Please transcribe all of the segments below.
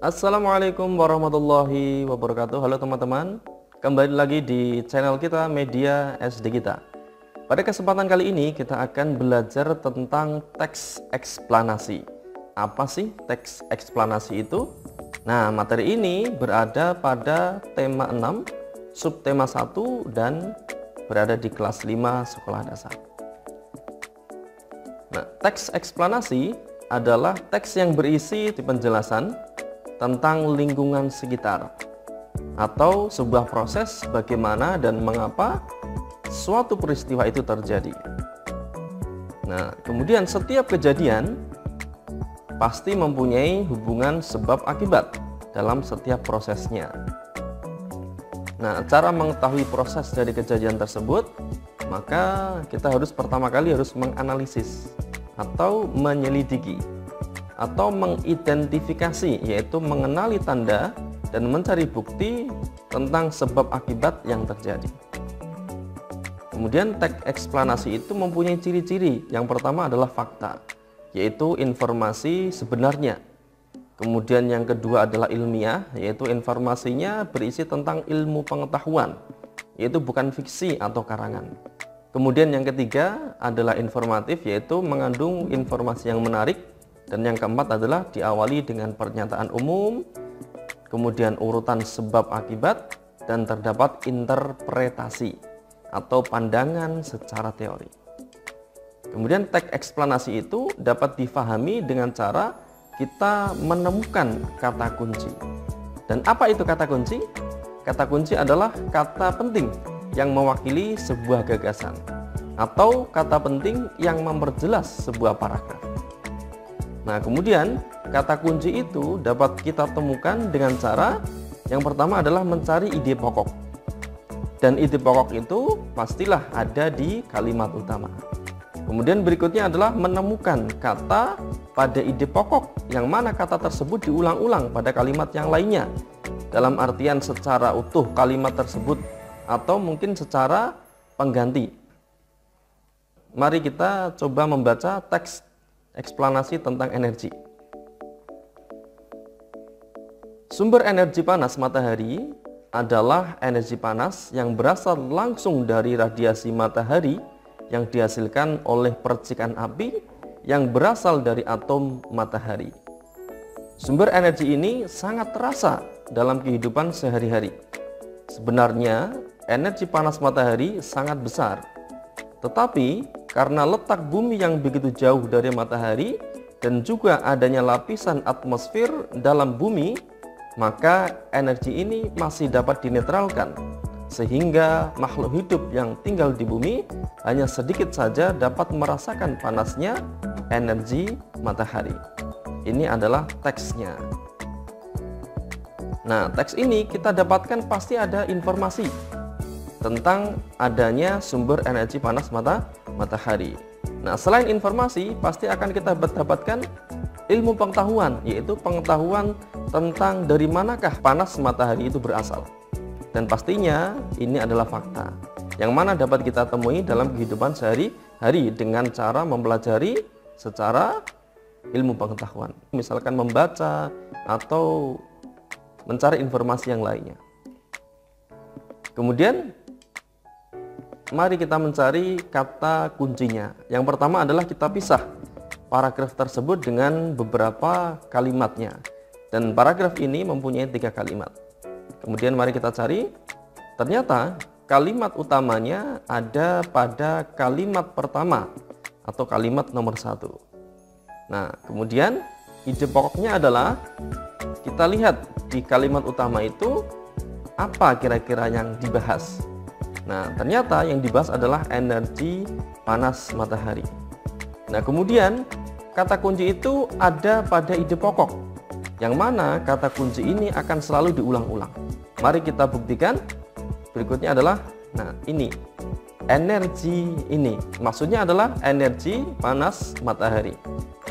Assalamualaikum warahmatullahi wabarakatuh. Halo teman-teman, kembali lagi di channel kita Media SD kita. Pada kesempatan kali ini kita akan belajar tentang teks eksplanasi. Apa sih teks eksplanasi itu? Nah, materi ini berada pada tema 6, subtema 1 dan berada di kelas 5 sekolah dasar. Nah, teks eksplanasi adalah teks yang berisi di penjelasan tentang lingkungan sekitar atau sebuah proses bagaimana dan mengapa suatu peristiwa itu terjadi. Nah, kemudian setiap kejadian pasti mempunyai hubungan sebab akibat dalam setiap prosesnya. Nah, cara mengetahui proses dari kejadian tersebut, maka kita pertama kali harus menganalisis atau menyelidiki atau mengidentifikasi, yaitu mengenali tanda dan mencari bukti tentang sebab akibat yang terjadi. Kemudian teks eksplanasi itu mempunyai ciri-ciri. Yang pertama adalah fakta, yaitu informasi sebenarnya. Kemudian yang kedua adalah ilmiah, yaitu informasinya berisi tentang ilmu pengetahuan, yaitu bukan fiksi atau karangan. Kemudian yang ketiga adalah informatif, yaitu mengandung informasi yang menarik. Dan yang keempat adalah diawali dengan pernyataan umum, kemudian urutan sebab akibat, dan terdapat interpretasi atau pandangan secara teori. Kemudian teks eksplanasi itu dapat difahami dengan cara kita menemukan kata kunci. Dan apa itu kata kunci? Kata kunci adalah kata penting yang mewakili sebuah gagasan atau kata penting yang memperjelas sebuah paragraf. Nah, kemudian kata kunci itu dapat kita temukan dengan cara yang pertama adalah mencari ide pokok. Dan ide pokok itu pastilah ada di kalimat utama. Kemudian berikutnya adalah menemukan kata pada ide pokok yang mana kata tersebut diulang-ulang pada kalimat yang lainnya. Dalam artian secara utuh kalimat tersebut atau mungkin secara pengganti. Mari kita coba membaca teks eksplanasi tentang energi. Sumber energi panas matahari adalah energi panas yang berasal langsung dari radiasi matahari yang dihasilkan oleh percikan api yang berasal dari atom matahari. Sumber energi ini sangat terasa dalam kehidupan sehari-hari. Sebenarnya, energi panas matahari sangat besar. Tetapi karena letak bumi yang begitu jauh dari matahari dan juga adanya lapisan atmosfer dalam bumi, maka energi ini masih dapat dinetralkan sehingga makhluk hidup yang tinggal di bumi hanya sedikit saja dapat merasakan panasnya energi matahari. Ini adalah teksnya. Nah, teks ini kita dapatkan pasti ada informasi tentang adanya sumber energi panas matahari. Nah, selain informasi, pasti akan kita dapatkan ilmu pengetahuan, yaitu pengetahuan tentang dari manakah panas matahari itu berasal. Dan pastinya ini adalah fakta, yang mana dapat kita temui dalam kehidupan sehari-hari dengan cara mempelajari secara ilmu pengetahuan. Misalkan membaca atau mencari informasi yang lainnya. Kemudian mari kita mencari kata kuncinya. Yang pertama adalah kita pisah paragraf tersebut dengan beberapa kalimatnya. Dan paragraf ini mempunyai 3 kalimat. Kemudian mari kita cari. Ternyata kalimat utamanya ada pada kalimat pertama atau kalimat nomor 1. Nah, kemudian ide pokoknya adalah kita lihat di kalimat utama itu apa kira-kira yang dibahas. Nah, ternyata yang dibahas adalah energi panas matahari. Nah, kemudian kata kunci itu ada pada ide pokok, yang mana kata kunci ini akan selalu diulang-ulang. Mari kita buktikan. Berikutnya adalah, nah ini, energi ini. Maksudnya adalah energi panas matahari.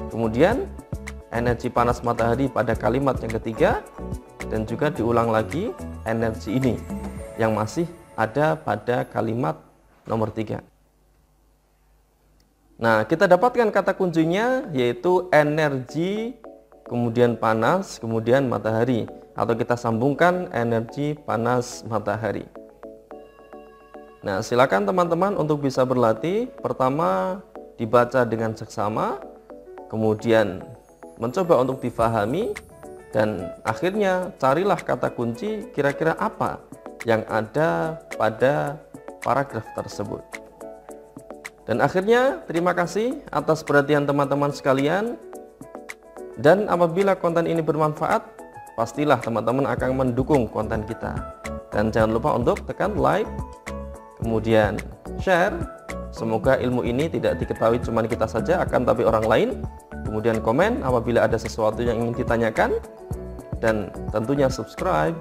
Kemudian energi panas matahari pada kalimat yang ketiga, dan juga diulang lagi energi ini, yang masih ada pada kalimat nomor 3. Nah, kita dapatkan kata kuncinya yaitu energi kemudian panas, kemudian matahari, atau kita sambungkan energi panas matahari. Nah, silakan teman-teman untuk bisa berlatih. Pertama, dibaca dengan seksama, kemudian mencoba untuk difahami, dan akhirnya carilah kata kunci kira-kira apa yang ada pada paragraf tersebut. Dan akhirnya, terima kasih atas perhatian teman-teman sekalian. Dan apabila konten ini bermanfaat, pastilah teman-teman akan mendukung konten kita. Dan jangan lupa untuk tekan like, kemudian share. Semoga ilmu ini tidak diketahui cuma kita saja, akan tapi orang lain. Kemudian komen apabila ada sesuatu yang ingin ditanyakan. Dan tentunya subscribe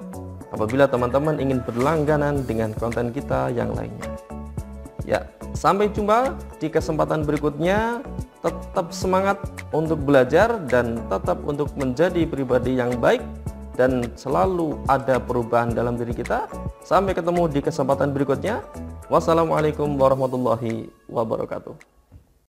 apabila teman-teman ingin berlangganan dengan konten kita yang lainnya. Ya, sampai jumpa di kesempatan berikutnya. Tetap semangat untuk belajar dan tetap untuk menjadi pribadi yang baik, dan selalu ada perubahan dalam diri kita. Sampai ketemu di kesempatan berikutnya. Wassalamualaikum warahmatullahi wabarakatuh.